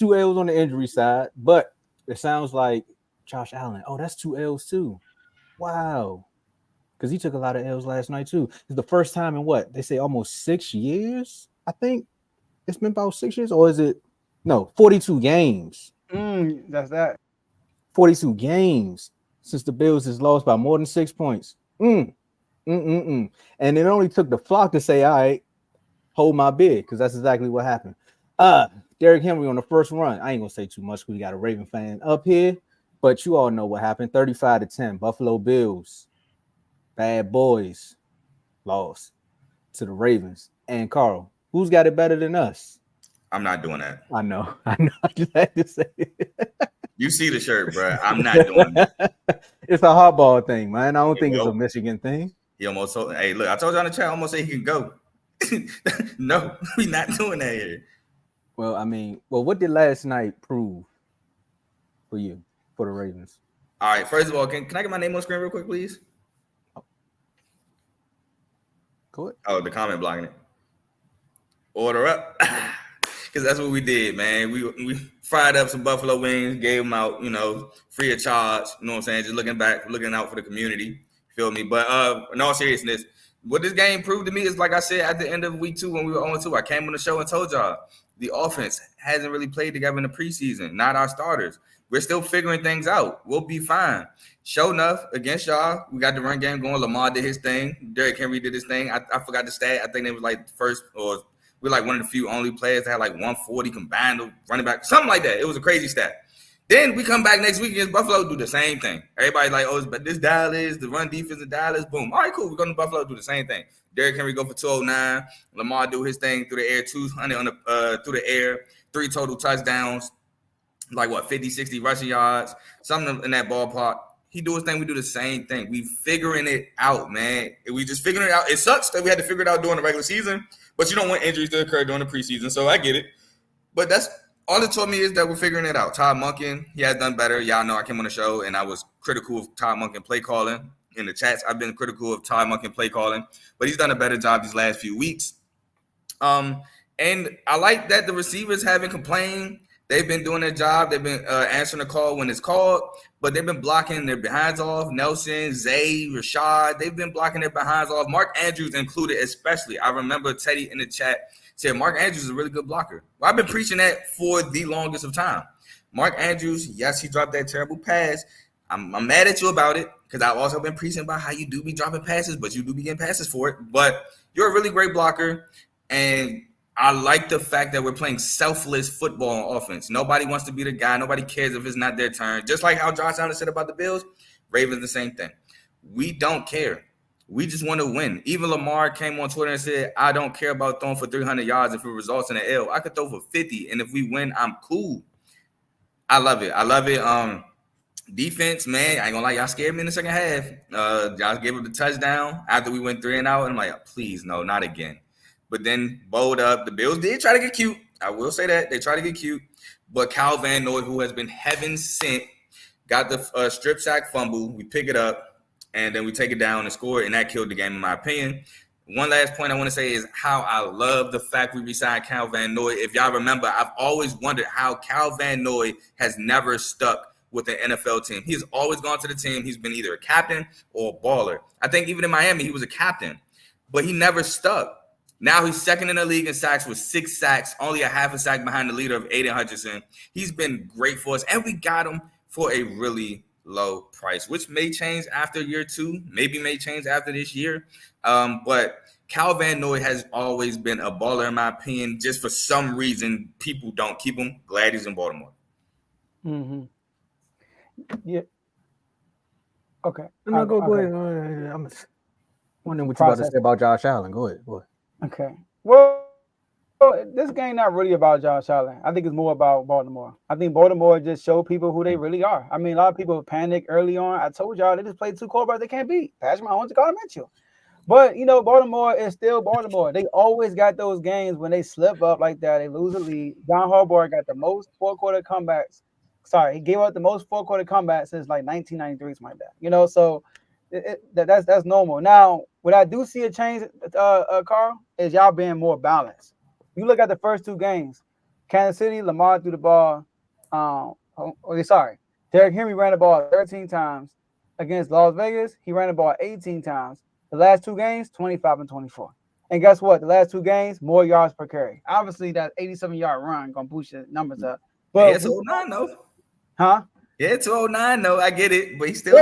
2 L's on the injury side, but it sounds like Josh Allen. Oh, that's 2 L's too. Wow. Because he took a lot of L's last night too. It's the first time in what they say almost 6 years. I think it's been about 6 years, or is it 42 games? That's that. 42 games since the Bills has lost by more than 6 points. And it only took the flock to say, all right, hold my bid, because that's exactly what happened. Derrick Henry on the first run. I ain't gonna say too much because we got a Raven fan up here, but you all know what happened. 35-10, Buffalo Bills, bad boys, lost to the Ravens. And Carl, who's got it better than us? I'm not doing that. I know. I just had to say it. You see the shirt, bro. I'm not doing that. It's a hardball thing, man. I don't think it's a Michigan thing. He almost told, hey, look, I told you on the chat, I almost say he can go. No, we're not doing that here. Well, I mean, what did last night prove for you, for the Ravens? All right, first of all, can I get my name on screen real quick, please? Go ahead. Oh, the comment blocking it. Order up. Because that's what we did, man. We fried up some buffalo wings, gave them out, free of charge. You know what I'm saying? Just looking out for the community. Feel me? But in all seriousness, what this game proved to me is, like I said, at the end of week 2 when we were 0-2, I came on the show and told y'all the offense hasn't really played together in the preseason, not our starters. We're still figuring things out. We'll be fine. Sure enough, against y'all, we got the run game going. Lamar did his thing. Derrick Henry did his thing. I forgot the stat. I think it was like the first, or we're like one of the few only players that had like 140 combined running back, something like that. It was a crazy stat. Then we come back next week against Buffalo, do the same thing. Everybody's like, oh, but this Dallas, the run defense of Dallas, boom. All right, cool. We're going to Buffalo, do the same thing. Derrick Henry go for 209. Lamar do his thing through the air, 200 through the air, 3 total touchdowns, like 50, 60 rushing yards, something in that ballpark. He do his thing, we do the same thing. We figuring it out, man. We just figuring it out. It sucks that we had to figure it out during the regular season, but you don't want injuries to occur during the preseason, so I get it. But that's all it told me is that we're figuring it out. Todd Monken, he has done better. Y'all know I came on the show and I was critical of Todd Monken play calling. In the chats, I've been critical of Todd Monken play calling, but he's done a better job these last few weeks. And I like that the receivers haven't complained. They've been doing their job. They've been answering the call when it's called, but they've been blocking their behinds off. Nelson, Zay, Rashad, they've been blocking their behinds off. Mark Andrews included especially. I remember Teddy in the chat said Mark Andrews is a really good blocker. Well, I've been preaching that for the longest of time. Mark Andrews, yes, he dropped that terrible pass. I'm mad at you about it because I've also been preaching about how you do be dropping passes, but you do be getting passes for it. But you're a really great blocker, and I like the fact that we're playing selfless football on offense. Nobody wants to be the guy. Nobody cares if it's not their turn. Just like how Josh Allen said about the Bills, Ravens the same thing. We don't care. We just want to win. Even Lamar came on Twitter and said, I don't care about throwing for 300 yards if it results in an L. I could throw for 50, and if we win, I'm cool. I love it. Defense, man, I ain't gonna lie, y'all scared me in the second half. Y'all gave up the touchdown after we went 3-0, and I'm like, please, no, not again. But then bowled up. The Bills did try to get cute. I will say that. They tried to get cute. But Kyle Van Noy, who has been heaven sent, got the strip sack fumble. We pick it up, and then we take it down and score, and that killed the game, in my opinion. One last point I want to say is how I love the fact we re-signed Kyle Van Noy. If y'all remember, I've always wondered how Kyle Van Noy has never stuck with an NFL team. He has always gone to the team. He's been either a captain or a baller. I think even in Miami, he was a captain, but he never stuck. Now he's second in the league in sacks with 6 sacks, only a half a sack behind the leader of Aiden Hutchinson. He's been great for us, and we got him for a really low price, which may change after year 2, maybe may change after this year. But Kyle Van Noy has always been a baller, in my opinion. Just for some reason, people don't keep him. Glad he's in Baltimore. Mm-hmm. Yeah. Okay. No, go ahead. I'm wondering what you about to say about Josh Allen. Go ahead. Okay. Well, this game not really about Josh Allen. I think it's more about Baltimore. I think Baltimore just showed people who they really are. I mean, a lot of people panicked early on. I told y'all they just played 2 quarterbacks they can't beat. Patrick Mahomes and Gardner Minshew. But, Baltimore is still Baltimore. They always got those games when they slip up like that. They lose the lead. John Harbaugh got the most four-quarter comebacks. Sorry, he gave up the most four-quarter comebacks since like 1993, something like that. So that's normal. Now, what I do see a change, Carl, is y'all being more balanced. You look at the first 2 games. Kansas City, Lamar threw the ball. Derrick Henry ran the ball 13 times. Against Las Vegas, he ran the ball 18 times. The last 2 games, 25 and 24. And guess what? The last 2 games, more yards per carry. Obviously, that 87-yard run gonna boost your numbers up. But it's 09 though. Huh? Yeah, 209 though. I get it, but he still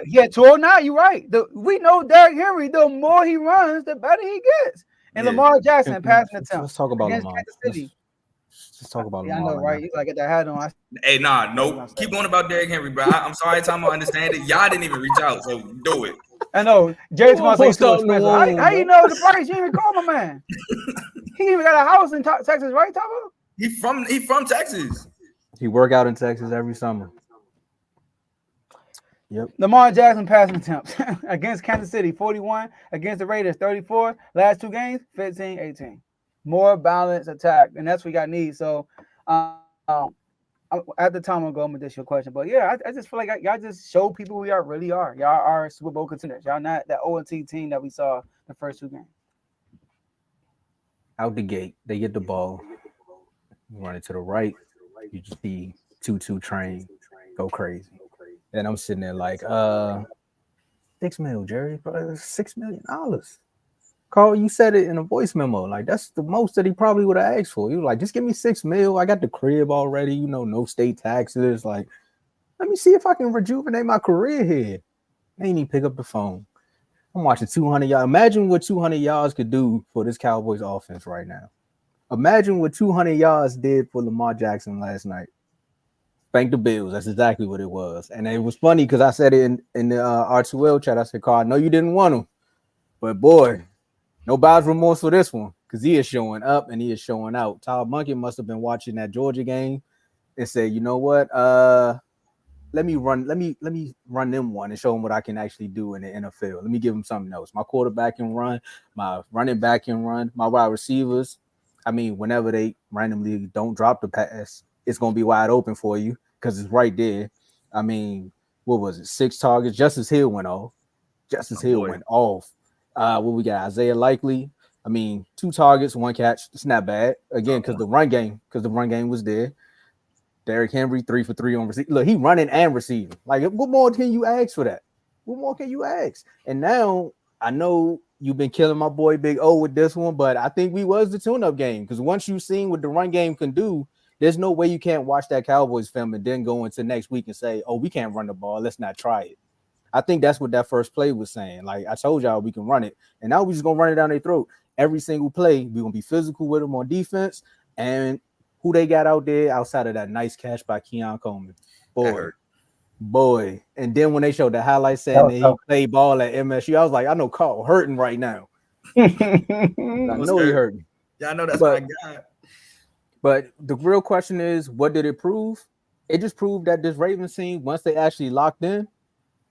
yeah, 209. You're right. We know Derrick Henry. The more he runs, the better he gets. And Lamar Jackson passing attempts. Let's talk about against Lamar. Kansas City. Let's talk about Yeah, Lamar. I know, right? You gotta get that hat on. Hey, nope. Keep going about Derrick Henry, bro. I'm sorry, Tom. I understand it. Y'all didn't even reach out, so do it. I know. James wants to start expensive. How you know the price? You even call my man. He even got a house in Texas, right, Tomo? He from Texas. He work out in Texas every summer. Yep. Lamar Jackson passing attempts against Kansas City, 41. Against the Raiders, 34. Last 2 games, 15, 18. More balanced attack, and that's what you got need. So, at the time, I'm going to dish your question. But, yeah, I just feel like y'all just show people who y'all really are. Y'all are Super Bowl contenders. Y'all not that O&T team that we saw the first 2 games. Out the gate, they get the ball. Run it to the right. You just see 2-2 train go crazy. And I'm sitting there like, $6 million, Jerry, bro, $6 million. Carl, you said it in a voice memo. Like, that's the most that he probably would have asked for. You were like, just give me $6 million. I got the crib already, no state taxes. Like, let me see if I can rejuvenate my career here. They ain't even pick up the phone. I'm watching 200 yards. Imagine what 200 yards could do for this Cowboys offense right now. Imagine what 200 yards did for Lamar Jackson last night. Spank the Bills. That's exactly what it was. And it was funny because I said it in the R2L chat. I said, Carl, I know you didn't want him, but boy, no buyer's remorse for this one because he is showing up and he is showing out. Todd Monken must have been watching that Georgia game and said, you know what? Let me run them one and show them what I can actually do in the NFL. Let me give them something else. My quarterback can run, my running back can run, my wide receivers. I mean, whenever they randomly don't drop the pass, it's going to be wide open for you because it's right there. I mean, what was it? 6 targets. Justice Hill went off. Went off. What we got? Isaiah Likely. I mean, 2 targets, 1 catch. It's not bad. Again, because the run game was there. Derrick Henry, 3 for 3 on receive. Look, he running and receiving. Like, what more can you ask for that? What more can you ask? And now I know you've been killing my boy Big O with this one, but I think we was the tune-up game because once you've seen what the run game can do, there's no way you can't watch that Cowboys film and then go into next week and say, oh, we can't run the ball. Let's not try it. I think that's what that first play was saying. Like, I told y'all we can run it, and now we're just going to run it down their throat. Every single play, we're going to be physical with them on defense, and who they got out there outside of that nice catch by Keon Coleman. Boy. And then when they showed the highlights saying that he played ball at MSU, I was like, I know Carl hurting right now. I know he hurting. Yeah, I know that's my guy. But the real question is, what did it prove? It just proved that this Ravens team, once they actually locked in,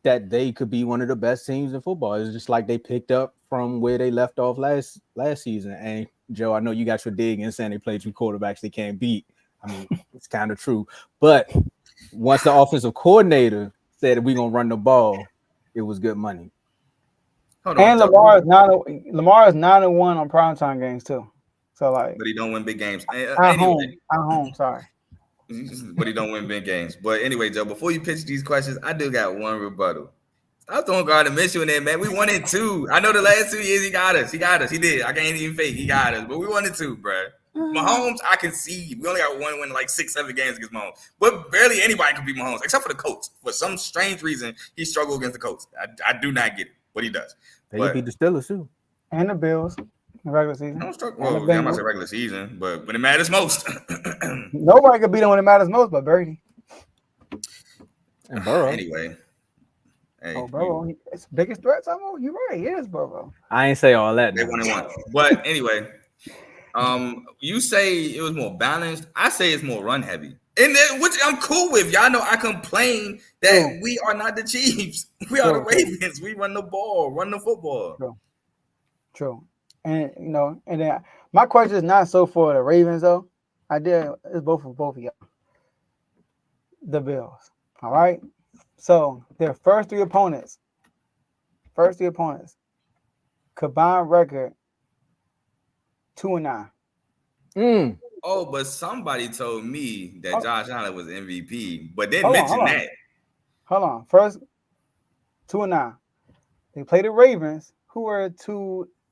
that they could be one of the best teams in football. It's just like they picked up from where they left off last season. And Joe, I know you got your dig in saying they played 2 quarterbacks they can't beat. I mean, it's kind of true. But once the offensive coordinator said we're gonna run the ball, it was good money. And Lamar is 9-1 on primetime games too. So like, but he don't win big games. At home. Sorry. But he don't win big games. But anyway, Joe, before you pitch these questions, I do got one rebuttal. I was throwing Gardner Minshew in there, man. We 1-2. I know the last 2 years he got us. He did. I can't even fake. He got us. But we 1-2, bro. Mahomes, I can see. We only got 1 win, like 6-7 games against Mahomes. But barely anybody can beat Mahomes, except for the coach. For some strange reason, he struggled against the coach. I do not get it, but he does. They beat the Steelers, too. And the Bills. Regular season. I'm about to say regular season, but when it matters most. Nobody can beat him when it matters most but Brady. And Burrow. Anyway. Hey, Burrow. It's the biggest threat, Tomo. You're right. It is Burrow. I ain't say all that. They 1-1. But anyway, you say it was more balanced. I say it's more run heavy. And then, which I'm cool with. Y'all know I complain that we are not the Chiefs. We are the Ravens. We run the ball, run the football. True. And and then my question is not so for the Ravens though. It's both of y'all. The Bills. All right. So their first three opponents, combined record 2-9. Oh, but somebody told me that Oh. Josh Allen was MVP, but didn't Hold mention on. that. Hold on. First, 2-9. They played the Ravens, who were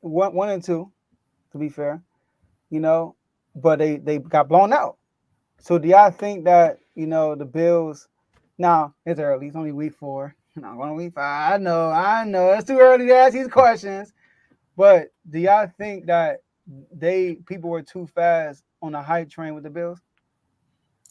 1-2, to be fair, but they got blown out. So do y'all think that the Bills? Now it's early. It's only week 4. Not going to week 5. I know. It's too early to ask these questions. But do y'all think that people were too fast on the hype train with the Bills?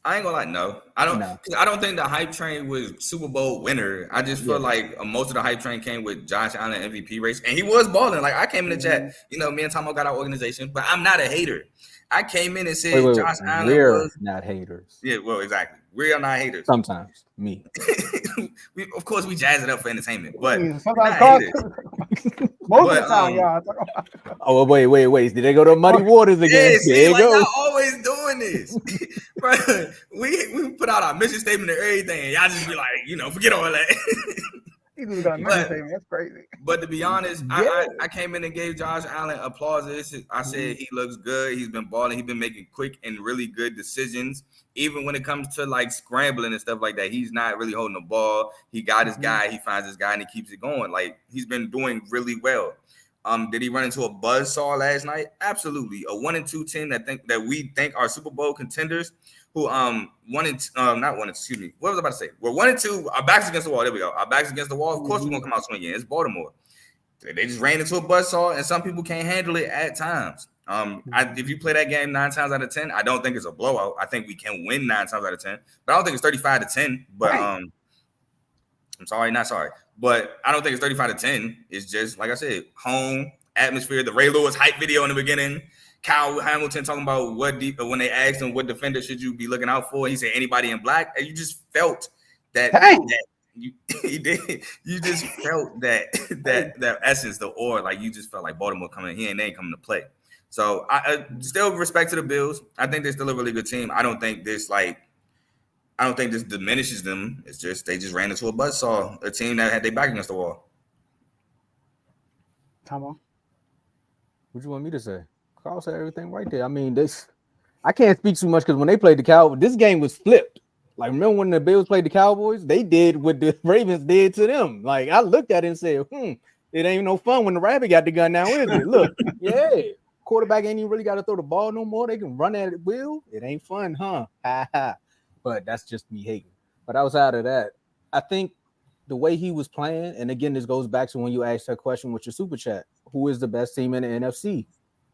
I ain't gonna lie, no. I don't think the hype train was Super Bowl winner. I just feel like most of the hype train came with Josh Allen MVP race, and he was balling. Like I came in the chat, me and Tomo got our organization, but I'm not a hater. I came in and said Josh Allen we're not haters. Yeah, well, exactly. We are not haters. Sometimes me. Of course, we jazz it up for entertainment, but sometimes most of the time, y'all. Oh wait! Did they go to Muddy Waters again? Yeah, see, like y'all always doing this, bro. We put out our mission statement and everything. Y'all just be like, forget all that. That's crazy. But to be honest, I came in and gave Josh Allen applause. I said he looks good. He's been balling. He's been making quick and really good decisions. Even when it comes to like scrambling and stuff like that, he's not really holding the ball. He got his guy. He finds his guy and he keeps it going. Like he's been doing really well. Did he run into a buzzsaw last night? Absolutely. A 1-2 team that we think are Super Bowl contenders who not 1-2, excuse me. What was I about to say? We're 1-2. Our backs against the wall. There we go. Our backs against the wall. Of course we're gonna come out swinging. It's Baltimore. They just ran into a buzzsaw, and some people can't handle it at times. If you play that game 9 times out of 10, I don't think it's a blowout. I think we can win 9 times out of 10, but I don't think it's 35-10. But I'm sorry, not sorry. But I don't think it's 35-10. It's just like I said, home atmosphere. The Ray Lewis hype video in the beginning. Kyle Hamilton talking about when they asked him what defender should you be looking out for, he said anybody in black, and you just felt that he did. You just felt that essence, the aura, like you just felt like Baltimore coming here and they ain't coming to play. So I still respect to the Bills. I think they're still a really good team. I don't think this diminishes them. It's just they just ran into a buzzsaw, a team that had their back against the wall. Come on. What you want me to say? Carl said everything right there. I mean, I can't speak too much because when they played the Cowboys, this game was flipped. Like, remember when the Bills played the Cowboys? They did what the Ravens did to them. Like, I looked at it and said, it ain't no fun when the rabbit got the gun now, is it? Look, quarterback ain't even really got to throw the ball no more. They can run at it will. It ain't fun, huh? Ha ha. But that's just me hating. But outside of that, I think the way he was playing, and again, this goes back to when you asked that question with your super chat, who is the best team in the NFC?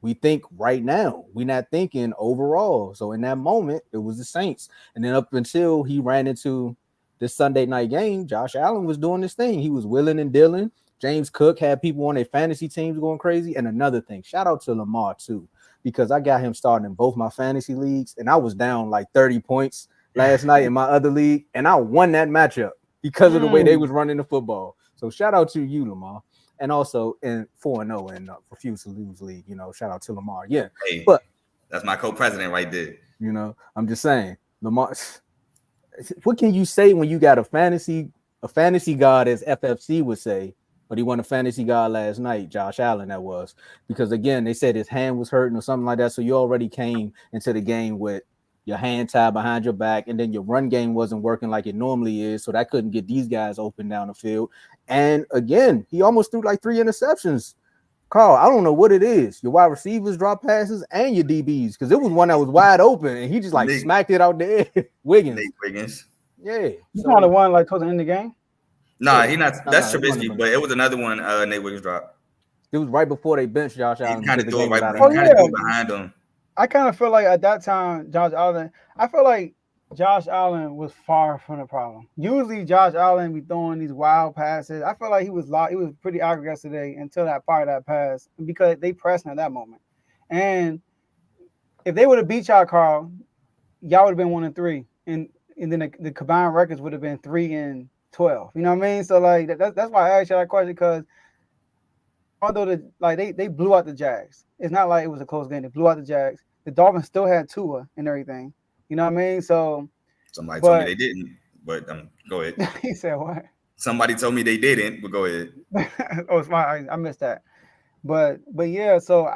We think right now. We're not thinking overall. So in that moment, it was the Saints. And then up until he ran into this Sunday night game, Josh Allen was doing this thing. He was willing and dealing. James Cook had people on their fantasy teams going crazy. And another thing, shout out to Lamar too, because I got him starting in both my fantasy leagues. And I was down like 30 points last night in my other league. And I won that matchup because of the way they was running the football. So shout out to you, Lamar. And also in 4-0 and refuse to lose league, shout out to Lamar. Yeah, hey, but that's my co-president right there. I'm just saying, Lamar. What can you say when you got a fantasy god, as FFC would say, but he won a fantasy god last night, Josh Allen, that was, because again, they said his hand was hurting or something like that. So you already came into the game with your hand tied behind your back, and then your run game wasn't working like it normally is. So that couldn't get these guys open down the field. And again, he almost threw like 3 interceptions. Carl, I don't know what it is. Your wide receivers drop passes and your DBs, because it was one that was wide open and he just like smacked it out there. Wiggins. Yeah. He's not the one like towards the end of the game. Nah, he not. That's Trubisky, but it was another one. Nate Wiggins dropped. It was right before they benched Josh Allen. He kind of threw it behind him. I kind of feel like at that time, I feel like Josh Allen was far from the problem. Usually Josh Allen be throwing these wild passes. I feel like he was pretty accurate yesterday until that part of that pass, because they pressed him at that moment. And if they would have beat y'all, Carl, y'all would have been 1-3. And then the combined records would have been 3-12. You know what I mean? So like that's why I asked you that question, because although they blew out the Jags, it's not like it was a close game. They blew out the Jags. The Dolphins still had Tua and everything. You know what I mean? So somebody told me they didn't, but go ahead. He said what? Somebody told me they didn't, but go ahead. Oh, it's fine. I missed that. But yeah, so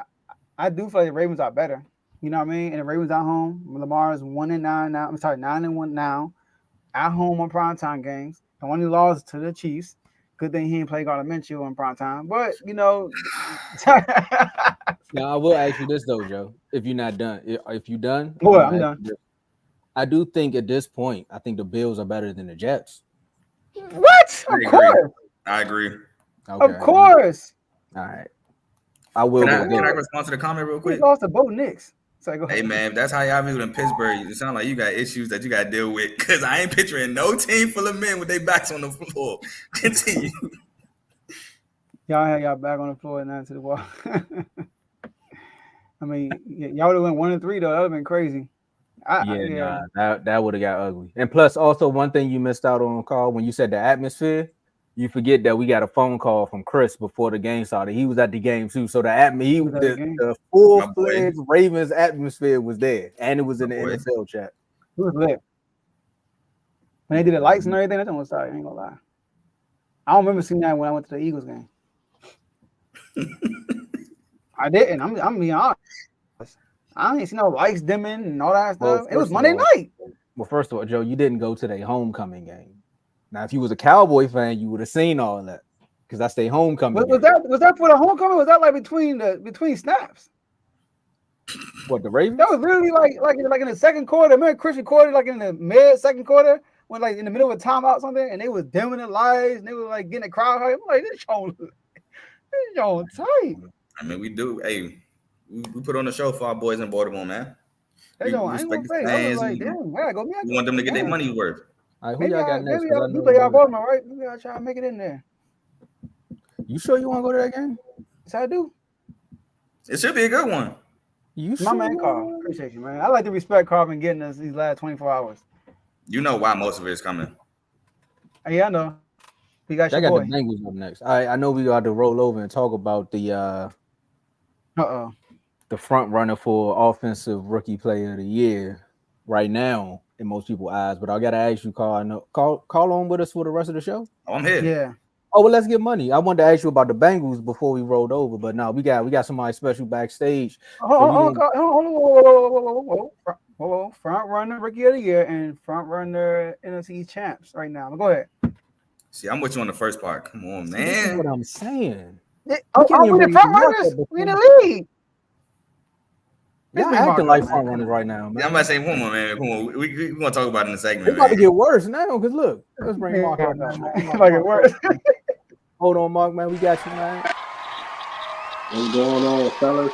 I do feel like the Ravens are better. You know what I mean? And the Ravens at home. Lamar is 1-9 now. I'm sorry, 9-1 now. At home on primetime games. The only loss to the Chiefs. Good thing he didn't play Gardner Minshew on primetime. But you know, Now I will ask you this though, Joe. If you're not done, if you're done, well, I'm done. I do think at this point, I think the Bills are better than the Jets. What? Of course. I agree. Okay. Of course. All right. I will. Can I respond to the comment real quick? We lost to both Knicks. So go hey man, if that's how y'all feel in Pittsburgh, you sound like you got issues that you got to deal with. Because I ain't picturing no team full of men with their backs on the floor. Continue. Y'all had y'all back on the floor and not to the wall. I mean, y'all would have went 1-3 though. That would have been crazy. That would have got ugly. And plus, also one thing you missed out on, Carl, when you said the atmosphere, you forget that we got a phone call from Chris before the game started. He was at the game too, so the full-fledged Ravens atmosphere was there, and it was in the NFL chat. It was lit. When they did the lights and everything, that was sorry. I ain't gonna lie. I don't remember seeing that when I went to the Eagles game. I didn't. I'm being honest. I ain't seen no lights dimming and all that stuff. It was Monday night. Well, first of all, Joe, you didn't go to their homecoming game. Now, if you was a Cowboy fan, you would have seen all that because that's their homecoming. Was that for the homecoming? Was that like between snaps? What, the Ravens? That was literally like in the second quarter. Remember Chris recorded like in the mid second quarter when like in the middle of a timeout or something, and they was dimming the lights and they was like getting the crowd hype. I'm like, this show tight. I mean, we do. Hey, we put on a show for our boys in Baltimore, man. I ain't gonna say. I was like, damn, man, go. We want them to get their money's worth. All right, who y'all got next? You play y'all Baltimore, right? We gotta try to make it in there. You sure you want to go to that game? Yes, I do. It should be a good one. You my man, Carl. Appreciate you, man. I like to respect Carl and getting us these last 24 hours. You know why most of it is coming. Yeah, I know. We got I your got boy. the Bengals up next. I know we got to roll over and talk about the front runner for offensive rookie player of the year right now in most people's eyes. But I gotta ask you, Carl. I know call on with us for the rest of the show. Oh, I'm here. Yeah. Oh, well, let's get money. I wanted to ask you about the Bengals before we rolled over, but no, we got somebody special backstage. Hold on. Front runner rookie of the year and front runner NFC East champs right now. Go ahead. See, I'm with you on the first part. Come on, man. This is what I'm saying. We the front runners. We in the league. Y'all acting like front runners right now, man. Yeah, I'm about to say, come on, man. Come on. We're going to talk about it in a segment. It's about to get worse now, because look. Let's bring Mark out. It's about to get worse. Hold on, Mark, man. We got you, man. What's going on, fellas?